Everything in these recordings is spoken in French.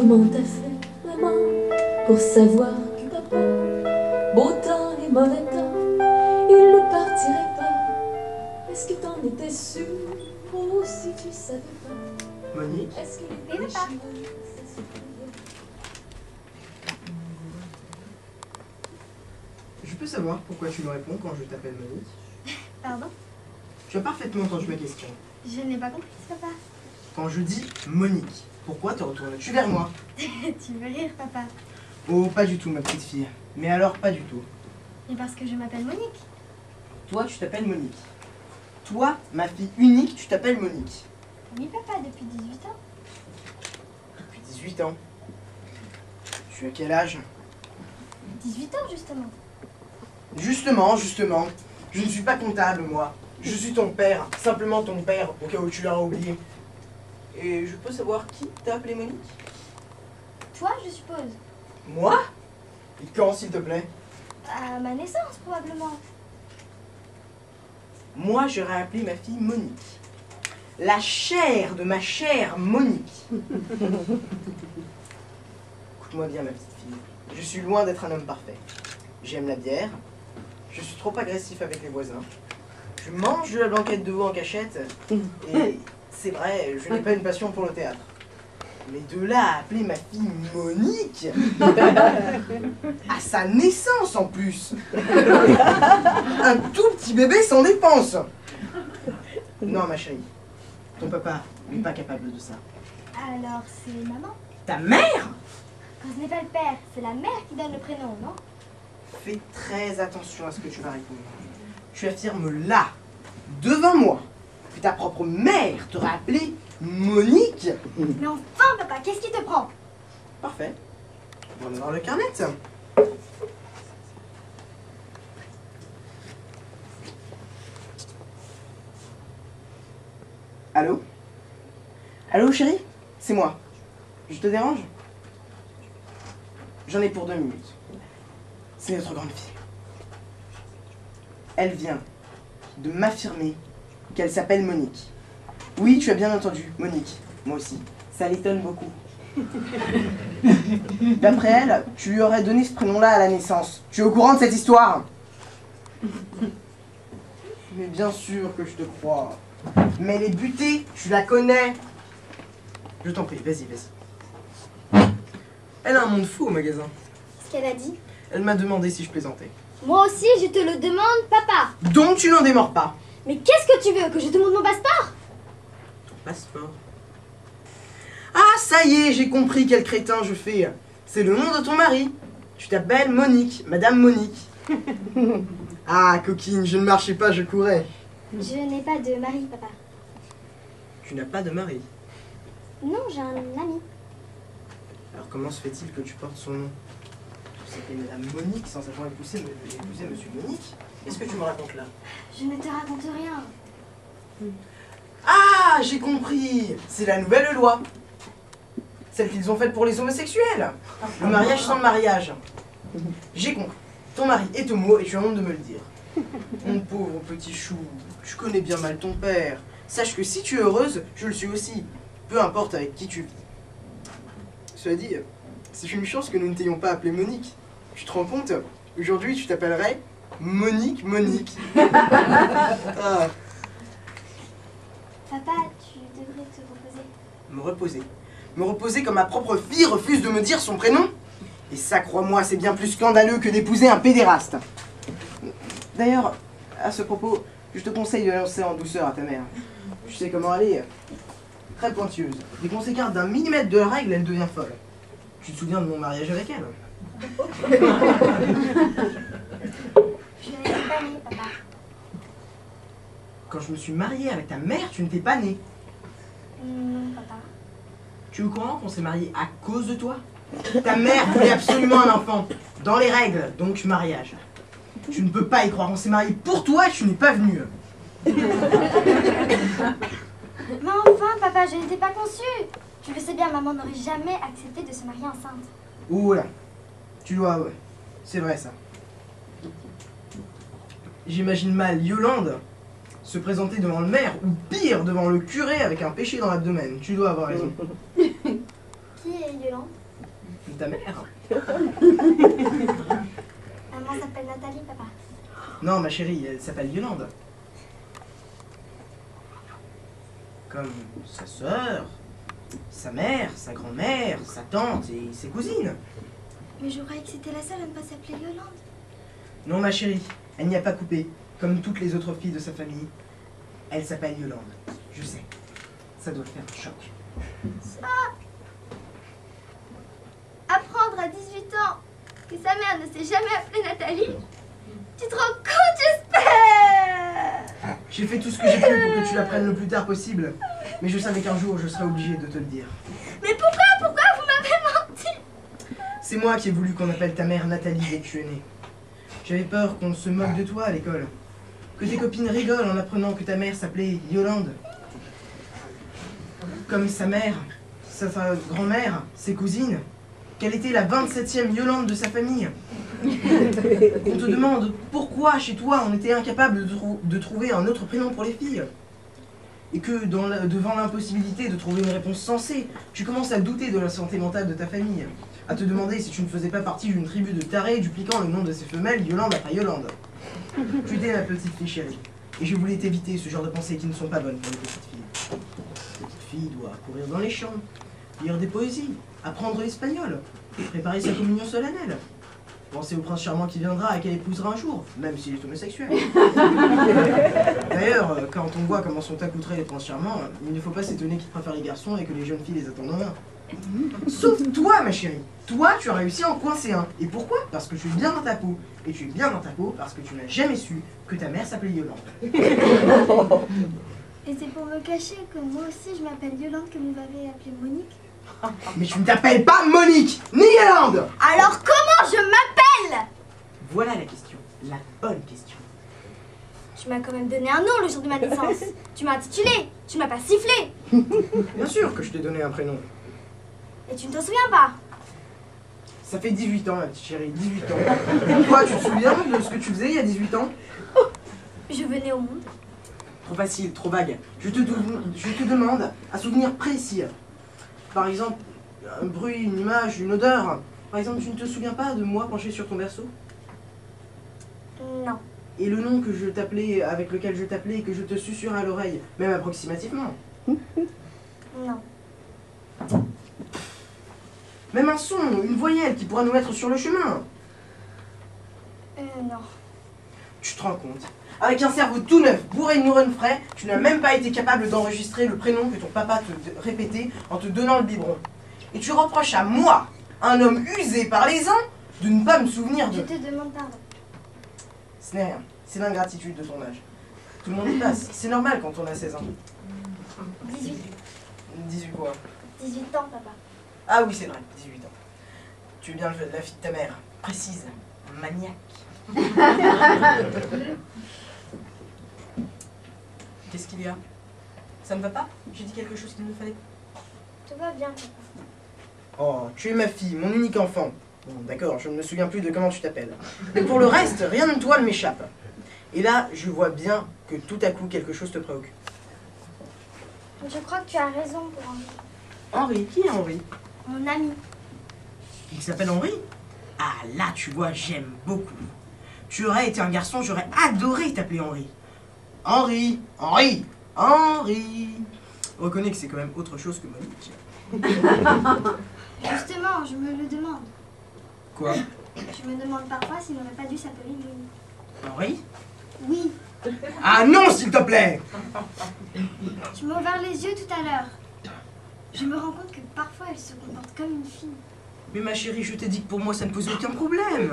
Comment t'as fait, maman, pour savoir que papa, beau temps et mauvais temps, il ne partirait pas? Est-ce que t'en étais sûre, ou si tu savais pas? Monique? Est-ce qu'il était Oui, papa. déchiré, ça se pouvait? Je peux savoir pourquoi tu me réponds quand je t'appelle Monique? Pardon? Tu as parfaitement entendu ma question. Je n'ai pas compris, papa. Quand je dis Monique, pourquoi te retournes-tu vers moi? Tu veux rire, papa? Oh, pas du tout, ma petite fille. Mais alors, pas du tout. Mais parce que je m'appelle Monique. Toi, tu t'appelles Monique. Toi, ma fille unique, tu t'appelles Monique. Oui, papa, depuis 18 ans. Depuis 18 ans. Tu as quel âge? 18 ans, justement. Justement. Je ne suis pas comptable, moi. Je suis ton père. Simplement ton père, au cas où tu l'auras oublié. Et je peux savoir qui t'a appelé Monique? Toi, je suppose. Moi? Et quand, s'il te plaît? À ma naissance, probablement. Moi, j'aurais appelé ma fille Monique. La chair de ma chère Monique. Écoute-moi bien, ma petite fille. Je suis loin d'être un homme parfait. J'aime la bière. Je suis trop agressif avec les voisins. Je mange de la blanquette de veau en cachette. Et c'est vrai, je n'ai pas une passion pour le théâtre. Mais de là à appeler ma fille Monique, à sa naissance en plus, un tout petit bébé sans dépense. Non, ma chérie, ton papa n'est pas capable de ça. Alors, c'est maman. Ta mère? Quand ce n'est pas le père, c'est la mère qui donne le prénom, non? Fais très attention à ce que tu vas répondre. Tu affirmes là, devant moi, que ta propre mère t'aurait appelé Monique. Mais enfin, papa, qu'est-ce qui te prend? Parfait. On va voir le carnet. Allô? Allô, chérie? C'est moi. Je te dérange? J'en ai pour 2 minutes. C'est notre grande fille. Elle vient de m'affirmer qu'elle s'appelle Monique. Oui, tu as bien entendu, Monique. Moi aussi. Ça l'étonne beaucoup. D'après elle, tu lui aurais donné ce prénom-là à la naissance. Tu es au courant de cette histoire? Mais bien sûr que je te crois. Mais elle est butée, tu la connais. Je t'en prie, vas-y. Elle a un monde fou au magasin. Ce qu'elle a dit. Elle m'a demandé si je plaisantais. Moi aussi, je te le demande, papa. Donc tu n'en démords pas. Mais qu'est-ce que tu veux? Que je te montre mon passeport? Passeport. Ah, ça y est, j'ai compris quel crétin je fais. C'est le nom de ton mari. Tu t'appelles Monique, Madame Monique. Ah, coquine, je ne marchais pas, je courais. Je n'ai pas de mari, papa. Tu n'as pas de mari. Non, j'ai un ami. Alors comment se fait-il que tu portes son nom? Tu s'appelles Madame Monique sans avoir épousé Monsieur Monique. Qu'est-ce que tu me racontes là? Je ne te raconte rien. Ah, j'ai compris. C'est la nouvelle loi. Celle qu'ils ont faite pour les homosexuels. Le mariage sans mariage. J'ai compris. Ton mari est homo et tu as honte de me le dire. Mon pauvre petit chou, tu connais bien mal ton père. Sache que si tu es heureuse, je le suis aussi. Peu importe avec qui tu vis. Cela dit, c'est une chance que nous ne t'ayons pas appelé Monique. Tu te rends compte? Aujourd'hui, tu t'appellerais Monique. Ah. Papa, tu devrais te reposer. Me reposer comme ma propre fille refuse de me dire son prénom? Et ça, crois-moi, c'est bien plus scandaleux que d'épouser un pédéraste. D'ailleurs, à ce propos, je te conseille de l'annoncer en douceur à ta mère. Tu sais comment elle est, très pointilleuse. Dès qu'on s'écarte d'un millimètre de la règle, elle devient folle. Tu te souviens de mon mariage avec elle? Je n'étais pas née, papa. Quand je me suis mariée avec ta mère, tu n'étais pas née. Non, papa. Tu es au courant qu'on s'est mariés à cause de toi? Ta mère voulait absolument un enfant. Dans les règles, donc mariage. Tu ne peux pas y croire, on s'est mariés pour toi et tu n'es pas venu. Mais enfin, papa, je n'étais pas conçue. Tu le sais bien, maman n'aurait jamais accepté de se marier enceinte. Oula, tu dois, ouais. C'est vrai ça. J'imagine mal Yolande se présenter devant le maire, ou pire, devant le curé avec un péché dans l'abdomen. Tu dois avoir raison. Qui est Yolande? Ta mère? Maman s'appelle Nathalie, papa. Non, ma chérie, elle s'appelle Yolande. Comme sa sœur, sa mère, sa grand-mère, sa tante et ses cousines. Mais je croyais que c'était la seule à ne pas s'appeler Yolande. Non, ma chérie, elle n'y a pas coupé, comme toutes les autres filles de sa famille. Elle s'appelle Yolande. Je sais. Ça doit faire un choc. Ça. Apprendre à 18 ans que sa mère ne s'est jamais appelée Nathalie. Tu te rends compte, j'espère? J'ai fait tout ce que j'ai pu pour que tu l'apprennes le plus tard possible. Mais je savais qu'un jour, je serais obligé de te le dire. Mais pourquoi vous m'avez menti? C'est moi qui ai voulu qu'on appelle ta mère Nathalie dès que tu es née. J'avais peur qu'on se moque de toi à l'école. Que tes copines rigolent en apprenant que ta mère s'appelait Yolande. Comme sa mère, sa grand-mère, ses cousines. Qu'elle était la 27e Yolande de sa famille. On te demande pourquoi chez toi on était incapable de trouver un autre prénom pour les filles. Et que devant l'impossibilité de trouver une réponse sensée, tu commences à douter de la santé mentale de ta famille. À te demander si tu ne faisais pas partie d'une tribu de tarés dupliquant le nom de ses femelles Yolande après Yolande. Tu étais ma petite fille chérie. Et je voulais t'éviter ce genre de pensées qui ne sont pas bonnes pour les petites filles. La petite fille doit courir dans les champs, lire des poésies, apprendre l'espagnol, préparer sa communion solennelle, penser au prince charmant qui viendra et qu'elle épousera un jour, même s'il est homosexuel. D'ailleurs, quand on voit comment sont accoutrés les princes charmants, il ne faut pas s'étonner qu'ils préfèrent les garçons et que les jeunes filles les attendent en main. Sauf toi, ma chérie. Toi, tu as réussi à en coincer un. Et pourquoi? Parce que tu es bien dans ta peau. Et tu es bien dans ta peau parce que tu n'as jamais su que ta mère s'appelait Yolande. Et c'est pour me cacher que moi aussi je m'appelle Yolande que vous m'avez appelée Monique. Mais tu ne t'appelles pas Monique, ni Yolande. Alors comment je m'appelle? Voilà la question. La bonne question. Tu m'as quand même donné un nom le jour de ma naissance. Tu m'as intitulé, tu m'as pas sifflé. Bien sûr que je t'ai donné un prénom. Et tu ne t'en souviens pas? Ça fait 18 ans, ma petite chérie, 18 ans. Toi, tu te souviens de ce que tu faisais il y a 18 ans? Je venais au monde. Trop facile, trop vague. Je te demande un souvenir précis. Par exemple, un bruit, une image, une odeur. Par exemple, tu ne te souviens pas de moi penché sur ton berceau? Non. Et le nom que je t'appelais, avec lequel je t'appelais et que je te susurrais à l'oreille, même approximativement? Non. Même un son, une voyelle qui pourra nous mettre sur le chemin? Non. Tu te rends compte? Avec un cerveau tout neuf, bourré de neurones frais, tu n'as même pas été capable d'enregistrer le prénom que ton papa te répétait en te donnant le biberon. Et tu reproches à moi, un homme usé par les ans, de ne pas me souvenir de... Je te demande pardon. Ce n'est rien, c'est l'ingratitude de ton âge. Tout le monde y passe, c'est normal quand on a 16 ans. 18. 18 quoi? 18 ans, papa. Ah oui, c'est vrai, 18 ans. Tu es bien la fille de ta mère, précise, maniaque. Qu'est-ce qu'il y a? Ça ne va pas? J'ai dit quelque chose qu'il ne fallait pas. Tout va bien, papa. Oh, tu es ma fille, mon unique enfant. Bon, d'accord, je ne me souviens plus de comment tu t'appelles. Mais pour le reste, rien de toi ne m'échappe. Et là, je vois bien que tout à coup, quelque chose te préoccupe. Je crois que tu as raison pour Henri. Henri? Qui est Henri? Mon ami. Il s'appelle Henri? Ah, là, tu vois, j'aime beaucoup. Tu aurais été un garçon, j'aurais adoré t'appeler Henri. Henri, Henri, Henri. Reconnais que c'est quand même autre chose que Monique. Justement, je me le demande. Quoi? Je me demande parfois s'il n'aurait pas dû s'appeler Monique. Henri? Oui. Ah non, s'il te plaît! Tu m'as ouvert les yeux tout à l'heure. Je me rends compte que parfois elle se comporte comme une fille. Mais ma chérie, je t'ai dit que pour moi ça ne posait aucun problème.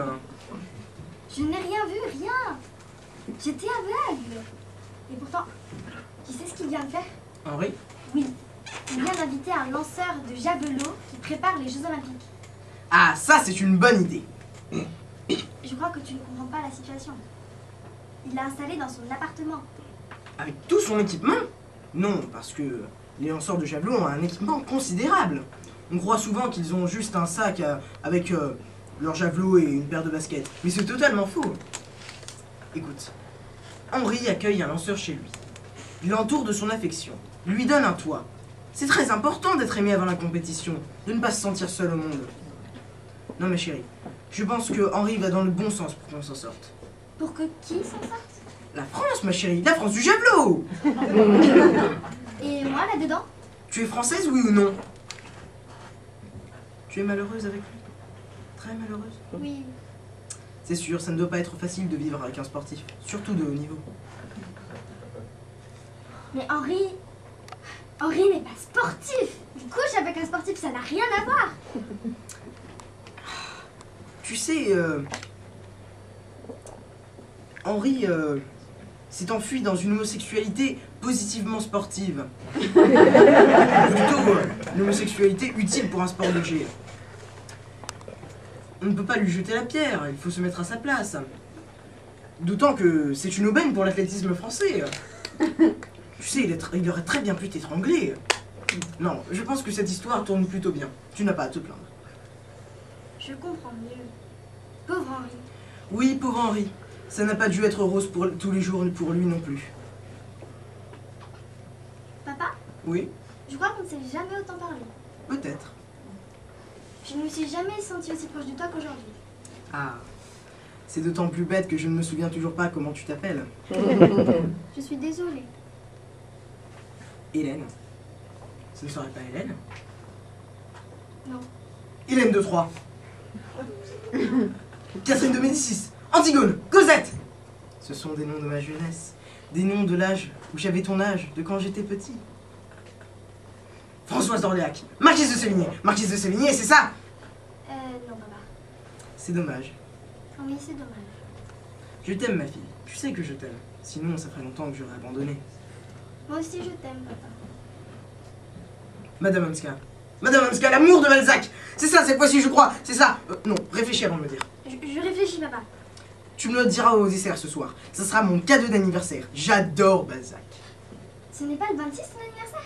Je n'ai rien vu, rien. J'étais aveugle. Et pourtant, tu sais ce qu'il vient de faire? Henri? Oui. Il vient d'inviter un lanceur de javelot qui prépare les Jeux Olympiques. Ah, ça c'est une bonne idée. Je crois que tu ne comprends pas la situation. Il l'a installé dans son appartement. Avec tout son équipement? Non, parce que les lanceurs de javelot ont un équipement considérable. On croit souvent qu'ils ont juste un sac avec leur javelot et une paire de baskets. Mais c'est totalement faux. Écoute, Henri accueille un lanceur chez lui. Il l'entoure de son affection, lui donne un toit. C'est très important d'être aimé avant la compétition, de ne pas se sentir seul au monde. Non ma chérie, je pense que Henri va dans le bon sens pour qu'on s'en sorte. Pour que qui s'en sorte? La France, ma chérie, la France du javelot. Et moi, là-dedans? Tu es française, oui ou non? Tu es malheureuse avec lui? Très malheureuse? Oui. C'est sûr, ça ne doit pas être facile de vivre avec un sportif, surtout de haut niveau. Mais Henri n'est pas sportif. Il couche avec un sportif, ça n'a rien à voir. Tu sais, Henri s'est enfui dans une homosexualité positivement sportive. Plutôt une homosexualité utile pour un sport de jet. On ne peut pas lui jeter la pierre, il faut se mettre à sa place. D'autant que c'est une aubaine pour l'athlétisme français. Tu sais, il aurait très bien pu t'étrangler. Non, je pense que cette histoire tourne plutôt bien. Tu n'as pas à te plaindre. Je comprends mieux. Pauvre Henri. Oui, pauvre Henri. Ça n'a pas dû être rose pour tous les jours pour lui non plus. Papa, Oui, je crois qu'on ne s'est jamais autant parlé. peut-être. Je ne me suis jamais sentie aussi proche de toi qu'aujourd'hui. Ah, c'est d'autant plus bête que je ne me souviens toujours pas comment tu t'appelles. Je suis désolée. Hélène. Ce ne serait pas Hélène? Non. Hélène de Troyes. Catherine de Médicis. Antigone. Cosette. Ce sont des noms de ma jeunesse. Des noms de l'âge où j'avais ton âge, de quand j'étais petit. Françoise d'Orléac. Marquise de Sévigné. Marquise de Sévigné, c'est ça? Non, papa. C'est dommage. Oui, c'est dommage. Je t'aime, ma fille. Tu sais que je t'aime. Sinon, ça ferait longtemps que j'aurais abandonné. Moi aussi, je t'aime, papa. Madame Hanska. Madame Hanska, l'amour de Balzac. C'est ça, cette fois-ci, je crois. C'est ça. Non, réfléchis avant de me dire. Je réfléchis, papa. Tu me le diras au dessert ce soir. Ça sera mon cadeau d'anniversaire. J'adore Balzac. Ce n'est pas le 26 ton anniversaire?